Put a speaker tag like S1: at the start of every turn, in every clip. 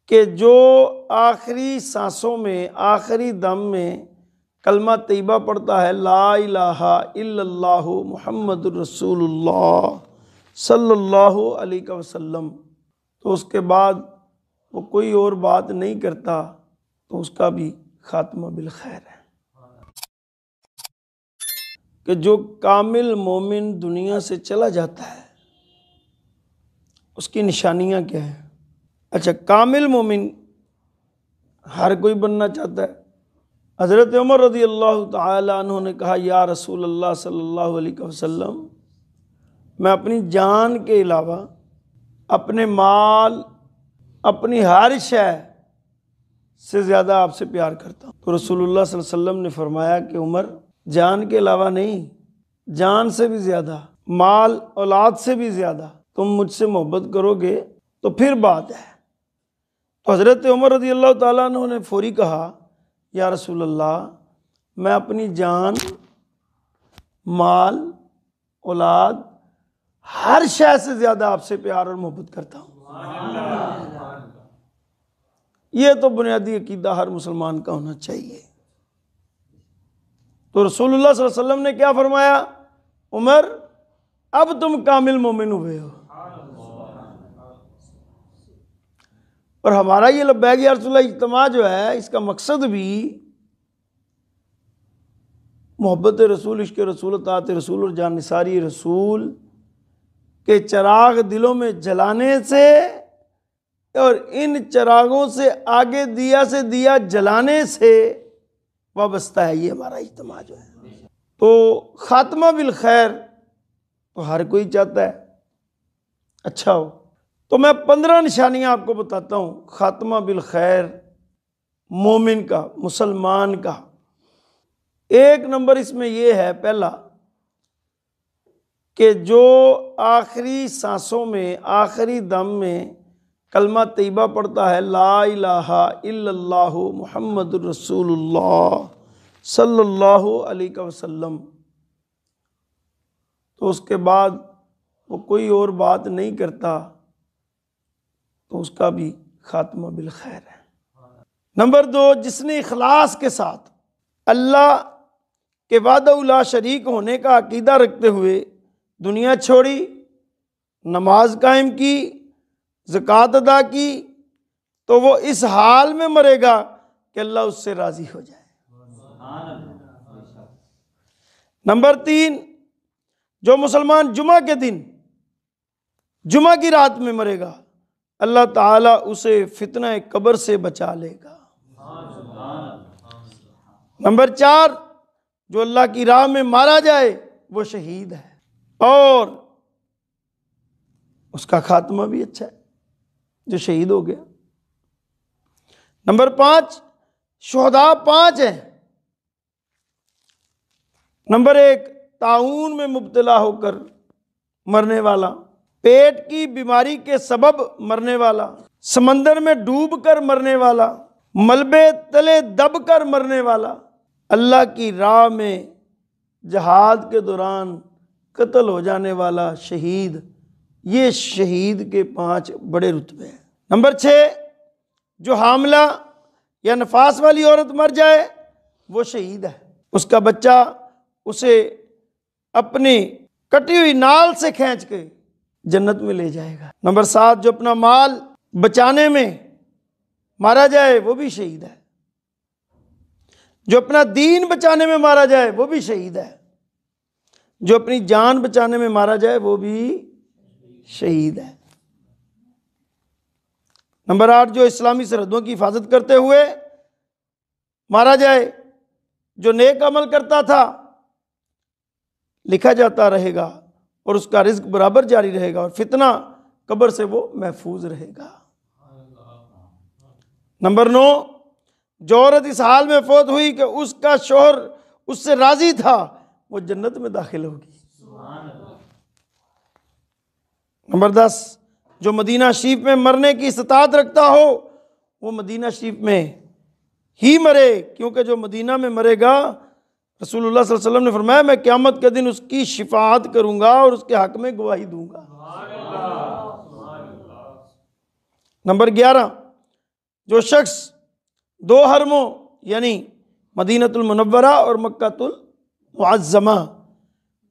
S1: کہ جو آخری سانسوں میں، آخری دم میں کلمہ طیبہ پڑھتا ہے، لا الہ الا اللہ محمد الرسول اللہ صلی اللہ علیہ وسلم، تو اس کے بعد وہ کوئی اور بات نہیں کرتا تو اس کا بھی خاتمہ بالخیر ہے۔ کہ جو کامل مومن دنیا سے چلا جاتا ہے اس کی نشانیاں کیا ہیں؟ اچھا، کامل مومن ہر کوئی بننا چاہتا ہے۔ حضرت عمر رضی اللہ تعالی عنہ نے کہا، یا رسول اللہ صلی اللہ علیہ وسلم، میں اپنی جان کے علاوہ اپنے مال، اپنی ہر شے سے زیادہ آپ سے پیار کرتا ہوں۔ تو رسول اللہ صلی اللہ علیہ وسلم نے فرمایا کہ عمر، جان کے علاوہ نہیں، جان سے بھی زیادہ، مال اولاد سے بھی زیادہ تم مجھ سے محبت کرو گے تو پھر بات ہے۔ تو حضرت عمر رضی اللہ تعالیٰ عنہ نے فوری کہا، یا رسول اللہ، میں اپنی جان، مال، اولاد، ہر شے سے زیادہ آپ سے پیار اور محبت کرتا ہوں۔ یہ تو بنیادی عقیدہ ہر مسلمان کا ہونا چاہیے۔ تو رسول اللہ صلی اللہ علیہ وسلم نے کیا فرمایا؟ عمر، اب تم کامل مومن ہوئے ہو۔ اور ہمارا یہ لبیک یا رسول اللہ اجتماع جو ہے، اس کا مقصد بھی محبت رسول، عشق رسول، اطاعت رسول اور جانثاری رسول کے چراغ دلوں میں جلانے سے اور ان چراغوں سے آگے دیا سے دیا جلانے سے وابستہ ہے یہ ہمارا اجتماع جو ہے۔ تو خاتمہ بالخیر تو ہر کوئی چاہتا ہے اچھا ہو۔ تو میں 15 نشانیاں آپ کو بتاتا ہوں خاتمہ بالخیر مومن کا، مسلمان کا۔ ایک نمبر اس میں یہ ہے، پہلا کہ جو آخری سانسوں میں، آخری دم میں کلمہ طیبہ پڑھتا ہے، لا الہ الا اللہ محمد الرسول اللہ صلی اللہ علیہ وسلم، تو اس کے بعد وہ کوئی اور بات نہیں کرتا تو اس کا بھی خاتمہ بالخیر ہے۔ نمبر 2، جس نے اخلاص کے ساتھ اللہ کے وحدہ لا شریک ہونے کا عقیدہ رکھتے ہوئے دنیا چھوڑی، نماز قائم کی، زکوٰۃ ادا کی، تو وہ اس حال میں مرے گا کہ اللہ اس سے راضی ہو جائے۔ نمبر 3، جو مسلمان جمعہ کے دن، جمعہ کی رات میں مرے گا، اللہ تعالیٰ اسے فتنہ قبر سے بچا لے گا۔ نمبر 4، جو اللہ کی راہ میں مارا جائے وہ شہید ہے، اور اس کا خاتمہ بھی اچھا ہے جو شہید ہو گیا۔ نمبر 5، شہداء 5 ہیں۔ نمبر 1، طاعون میں مبتلا ہو کر مرنے والا، پیٹ کی بیماری کے سبب مرنے والا، سمندر میں ڈوب کر مرنے والا، ملبے تلے دب کر مرنے والا، اللہ کی راہ میں جہاد کے دوران قتل ہو جانے والا شہید۔ یہ شہید کے 5 بڑے رتبے ہیں۔ نمبر 6، جو حاملہ یا نفاس والی عورت مر جائے وہ شہید ہے، اس کا بچہ اسے اپنی کٹی ہوئی نال سے کھینچ کے جنت میں لے جائے گا۔ نمبر 7، جو اپنا مال بچانے میں مارا جائے وہ بھی شہید ہے، جو اپنا دین بچانے میں مارا جائے وہ بھی شہید ہے، جو اپنی جان بچانے میں مارا جائے وہ بھی شہید ہے۔ نمبر 8، جو اسلامی سرحدوں کی حفاظت کرتے ہوئے مارا جائے، جو نیک عمل کرتا تھا لکھا جاتا رہے گا اور اس کا رزق برابر جاری رہے گا اور فتنہ قبر سے وہ محفوظ رہے گا۔ نمبر 9، جو عورت اس حال میں فوت ہوئی کہ اس کا شوہر اس سے راضی تھا وہ جنت میں داخل ہوگی۔ نمبر 10، جو مدینہ شریف میں مرنے کی استطاعت رکھتا ہو وہ مدینہ شریف میں ہی مرے، کیونکہ جو مدینہ میں مرے گا رسول اللہ صلی اللہ علیہ وسلم نے فرمایا میں قیامت کے دن اس کی شفاعت کروں گا اور اس کے حق میں گواہی دوں گا۔ نمبر 11، جو شخص دو حرموں یعنی مدینۃ المنورہ اور مکہ المعظمہ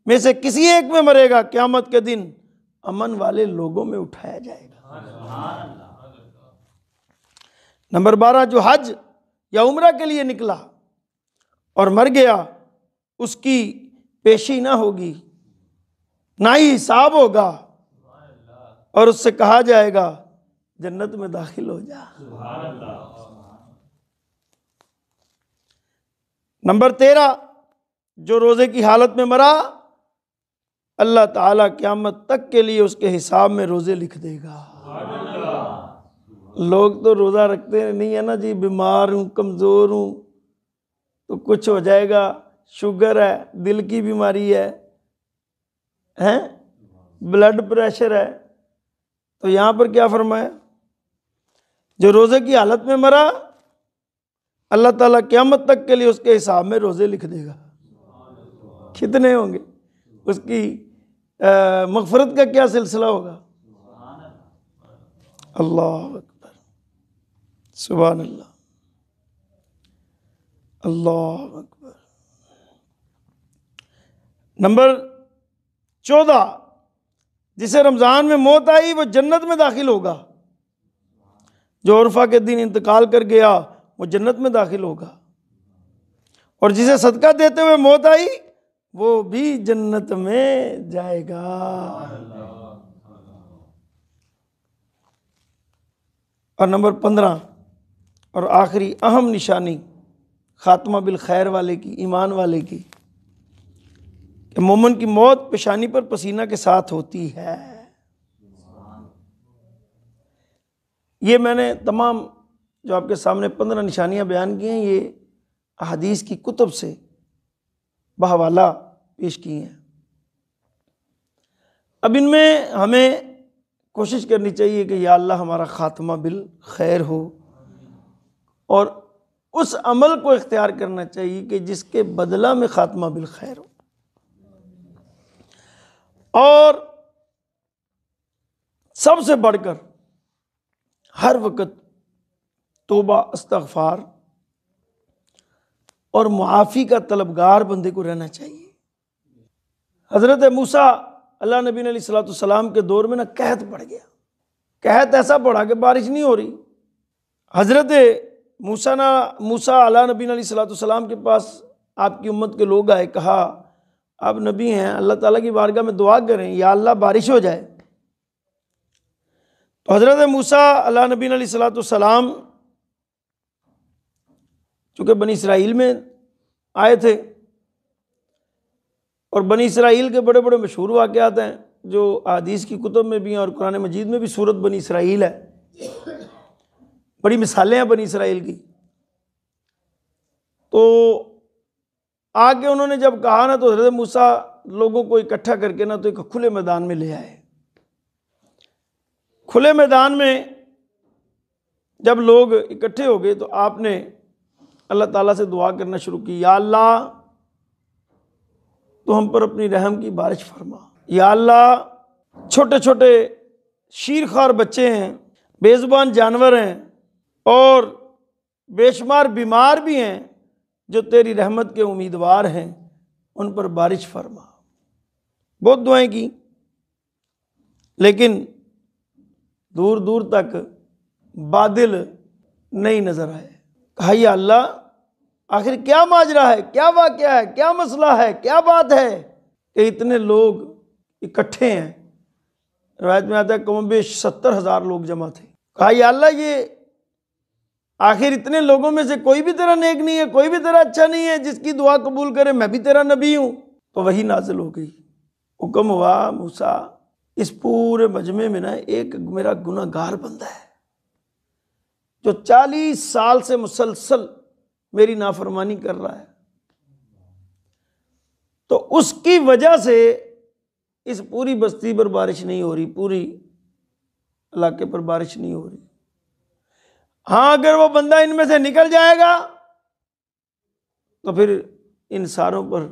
S1: میں سے کسی ایک میں مرے گا، قیامت کے دن امن والے لوگوں میں اٹھایا جائے گا۔ نمبر 12، جو حج یا عمرہ کے لیے نکلا اور مر گیا، اس کی پیشی نہ ہوگی، نہ ہی حساب ہوگا، اور اس سے کہا جائے گا جنت میں داخل ہو جا۔ نمبر 13، جو روزے کی حالت میں مرا، اللہ تعالیٰ قیامت تک کے لیے اس کے حساب میں روزے لکھ دے گا۔ لوگ تو روزہ رکھتے نہیں ہے نا جی، بیمار ہوں، کمزور ہوں تو کچھ ہو جائے گا، شوگر ہے، دل کی بیماری ہے، بلڈ پریشر ہے، تو یہاں پر کیا فرمایا؟ جو روزے کی حالت میں مرا، اللہ تعالیٰ قیامت تک کے لیے اس کے حساب میں روزے لکھ دے گا۔ کتنے ہوں گے؟ اس کی مغفرت کا کیا سلسلہ ہوگا؟ اللہ اکبر، سبحان اللہ، اللہ اکبر۔ نمبر 14، جسے رمضان میں موت آئی وہ جنت میں داخل ہوگا۔ جو عرفہ کے دن انتقال کر گیا وہ جنت میں داخل ہوگا، اور جسے صدقہ دیتے ہوئے موت آئی وہ بھی جنت میں جائے گا۔ اور نمبر 15 اور آخری اہم نشانی خاتمہ بالخیر والے کی، ایمان والے کی، کہ مومن کی موت پیشانی پر پسینہ کے ساتھ ہوتی ہے۔ یہ میں نے تمام جو آپ کے سامنے 15 نشانیاں بیان کی ہیں، یہ احادیث کی کتب سے بحوالہ پیش کی ہیں۔ اب ان میں ہمیں کوشش کرنی چاہیے کہ یا اللہ ہمارا خاتمہ بالخیر ہو، اور اس عمل کو اختیار کرنا چاہیے کہ جس کے بدلہ میں خاتمہ بالخیر ہو، اور سب سے بڑھ کر ہر وقت توبہ، استغفار اور معافی کا طلبگار بندے کو رہنا چاہیے۔ حضرت موسیٰ اللہ نبی علیہ الصلوۃ والسلام کے دور میں قحط پڑ گیا، قحط ایسا پڑا کہ بارش نہیں ہو رہی۔ حضرت موسیٰ اللہ نبی علیہ الصلوۃ والسلام کے پاس آپ کی امت کے لوگ آئے، کہا آپ نبی ہیں، اللہ تعالیٰ کی بارگاہ میں دعا کریں یا اللہ بارش ہو جائے۔ تو حضرت موسیٰ اللہ نبی علیہ الصلوۃ والسلام چونکہ بنی اسرائیل میں آئے تھے، اور بنی اسرائیل کے بڑے بڑے مشہور واقعات ہیں جو احادیث کی کتب میں بھی ہیں، اور قرآن مجید میں بھی سورت بنی اسرائیل ہے، بڑی مثالیں ہیں بنی اسرائیل کی۔ تو آگے انہوں نے جب کہا نا، تو حضرت موسیٰ لوگوں کو اکٹھا کر کے تو ایک کھلے میدان میں لے آئے۔ کھلے میدان میں جب لوگ اکٹھے ہو گئے تو آپ نے اللہ تعالیٰ سے دعا کرنا شروع کی، یا اللہ تو ہم پر اپنی رحم کی بارش فرما۔ یا اللہ چھوٹے چھوٹے شیرخوار بچے ہیں، بے زبان جانور ہیں، اور بے شمار بیمار بھی ہیں جو تیری رحمت کے امیدوار ہیں، ان پر بارش فرما۔ بہت دعائیں کی، لیکن دور دور تک بادل نہیں نظر آئے۔ کہا یا اللہ آخر کیا ماجرا ہے، کیا واقعہ ہے، کیا مسئلہ ہے، کیا بات ہے کہ اتنے لوگ اکٹھے ہیں؟ روایت میں آتا ہے کم و بیش 70,000 لوگ جمع تھے۔ کہا یا اللہ یہ آخر اتنے لوگوں میں سے کوئی بھی تیرا نیک نہیں ہے، کوئی بھی تیرا اچھا نہیں ہے جس کی دعا قبول کرے، میں بھی تیرا نبی ہوں۔ تو وہی نازل ہو گئی، حکم ہوا موسیٰ اس پورے مجمع میں ایک میرا گناہ گار بندہ ہے جو 40 سال سے مسلسل میری نافرمانی کر رہا ہے، تو اس کی وجہ سے اس پوری بستی پر بارش نہیں ہو رہی، پوری علاقے پر بارش نہیں ہو رہی۔ ہاں اگر وہ بندہ ان میں سے نکل جائے گا تو پھر ان ساروں پر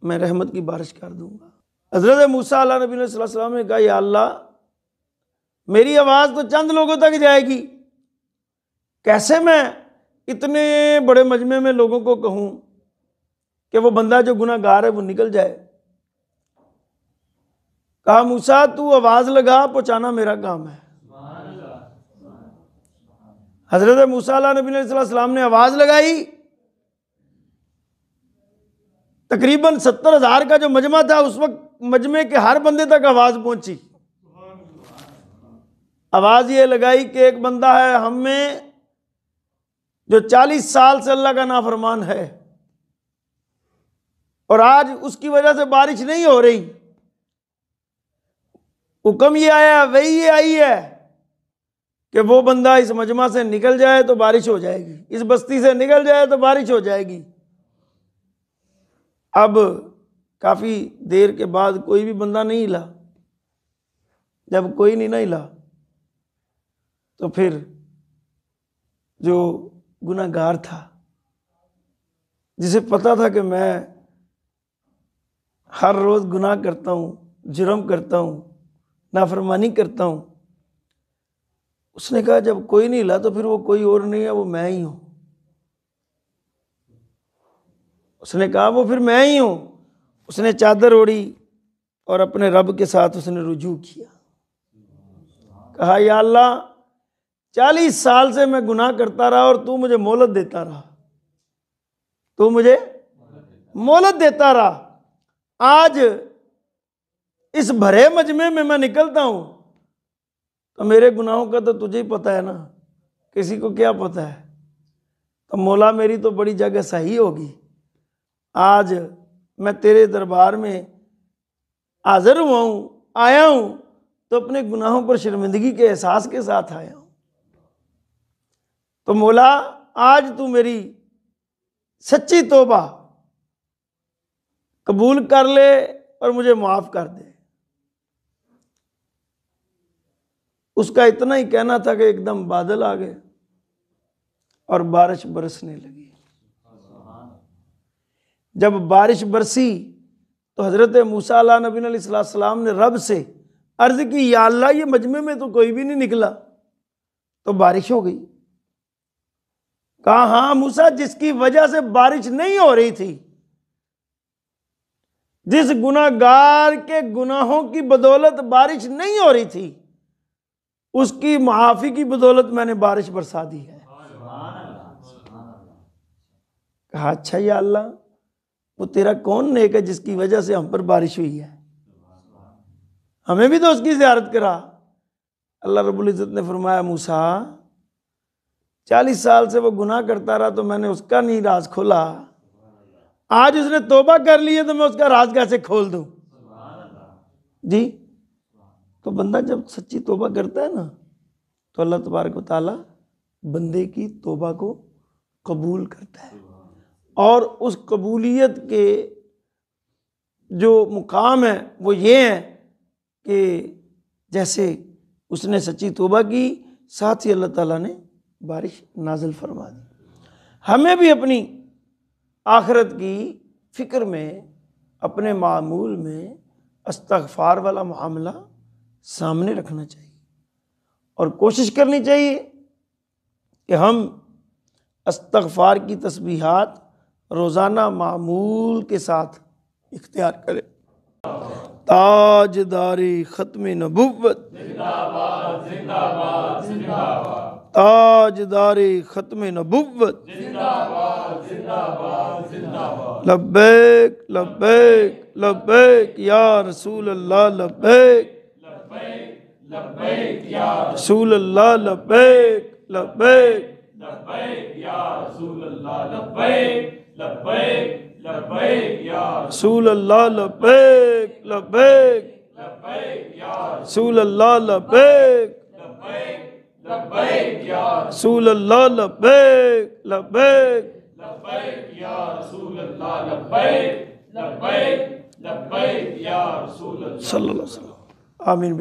S1: میں رحمت کی بارش کر دوں گا۔ حضرت موسیٰ علیہ نبی صلی اللہ علیہ وسلم نے کہا یا اللہ میری آواز تو چند لوگوں تک جائے گی، کیسے میں اتنے بڑے مجمع میں لوگوں کو کہوں کہ وہ بندہ جو گناہ گار ہے وہ نکل جائے؟ کہا موسیٰ تو آواز لگا، پہنچانا میرا کام ہے۔ حضرت موسیٰ علیہ نبی علیہ السلام نے آواز لگائی، تقریباً 70,000 کا جو مجمع تھا اس وقت مجمع کے ہر بندے تک آواز پہنچی۔ آواز یہ لگائی کہ ایک بندہ ہے ہم میں جو 40 سال سے اللہ کا نافرمان ہے، اور آج اس کی وجہ سے بارش نہیں ہو رہی۔ حکم یہ آیا، وہی یہ آئی ہے کہ وہ بندہ اس مجمع سے نکل جائے تو بارش ہو جائے گی، اس بستی سے نکل جائے تو بارش ہو جائے گی۔ اب کافی دیر کے بعد کوئی بھی بندہ نہیں ہلا۔ جب کوئی نہیں ہلا تو پھر جو گناہ گار تھا، جسے پتا تھا کہ میں ہر روز گناہ کرتا ہوں، جرم کرتا ہوں، نافرمانی کرتا ہوں، اس نے کہا جب کوئی نہیں ہلا تو پھر وہ کوئی اور نہیں ہے، وہ میں ہی ہوں۔ اس نے کہا وہ پھر میں ہی ہوں۔ اس نے چادر اوڑھی اور اپنے رب کے ساتھ اس نے رجوع کیا۔ کہا یا اللہ 40 سال سے میں گناہ کرتا رہا اور تو مجھے مہلت دیتا رہا، تو مجھے مہلت دیتا رہا۔ آج اس بھرے مجمع میں نکلتا ہوں تو میرے گناہوں کا تو تجھے ہی پتہ ہے نا، کسی کو کیا پتہ ہے؟ تو مولا میری تو بڑی جگہ صحیح ہوگی، آج میں تیرے دربار میں حاضر ہوا ہوں، آیا ہوں تو اپنے گناہوں پر شرمندگی کے احساس کے ساتھ آیا ہوں۔ تو مولا آج تو میری سچی توبہ قبول کر لے اور مجھے معاف کر دے۔ اس کا اتنا ہی کہنا تھا کہ ایک دم بادل آ گئے اور بارش برسنے لگی۔ جب بارش برسی تو حضرت موسیٰ علیہ نبی علیہ السلام نے رب سے عرض کی یا اللہ یہ مجمع میں تو کوئی بھی نہیں نکلا، تو بارش ہو گئی۔ کہا ہاں موسیٰ جس کی وجہ سے بارش نہیں ہو رہی تھی، جس گناہ گار کے گناہوں کی بدولت بارش نہیں ہو رہی تھی، اس کی معافی کی بدولت میں نے بارش برسا دی ہے۔ کہا اچھا یا اللہ وہ تیرا کون نیک ہے جس کی وجہ سے ہم پر بارش ہوئی ہے، ہمیں بھی تو اس کی زیارت کرا۔ اللہ رب العزت نے فرمایا موسیٰ 40 سال سے وہ گناہ کرتا رہا تو میں نے اس کا نہیں راز کھولا، آج اس نے توبہ کر لی ہے تو میں اس کا راز کیسے کھول دوں؟ جی تو بندہ جب سچی توبہ کرتا ہے نا تو اللہ تبارک و تعالیٰ بندے کی توبہ کو قبول کرتا ہے، اور اس قبولیت کے جو مقام ہے وہ یہ ہے کہ جیسے اس نے سچی توبہ کی، ساتھ ہی اللہ تعالیٰ نے بارش نازل فرما دی۔ ہمیں بھی اپنی آخرت کی فکر میں، اپنے معمول میں استغفار والا معاملہ سامنے رکھنا چاہیے، اور کوشش کرنی چاہیے کہ ہم استغفار کی تسبیحات روزانہ معمول کے ساتھ اختیار کریں۔ تاجداری ختم نبوت، تاجداری ختم نبوت، لبیک لبیک لبیک یا رسول اللہ، لبیک رسول اللہ، لبیک لبیک رسول اللہ، لبیک لبیک رسول اللہ، لبیک رسول اللہ، لبیک لبیک صلی اللہ علیہ وسلم۔ آمین۔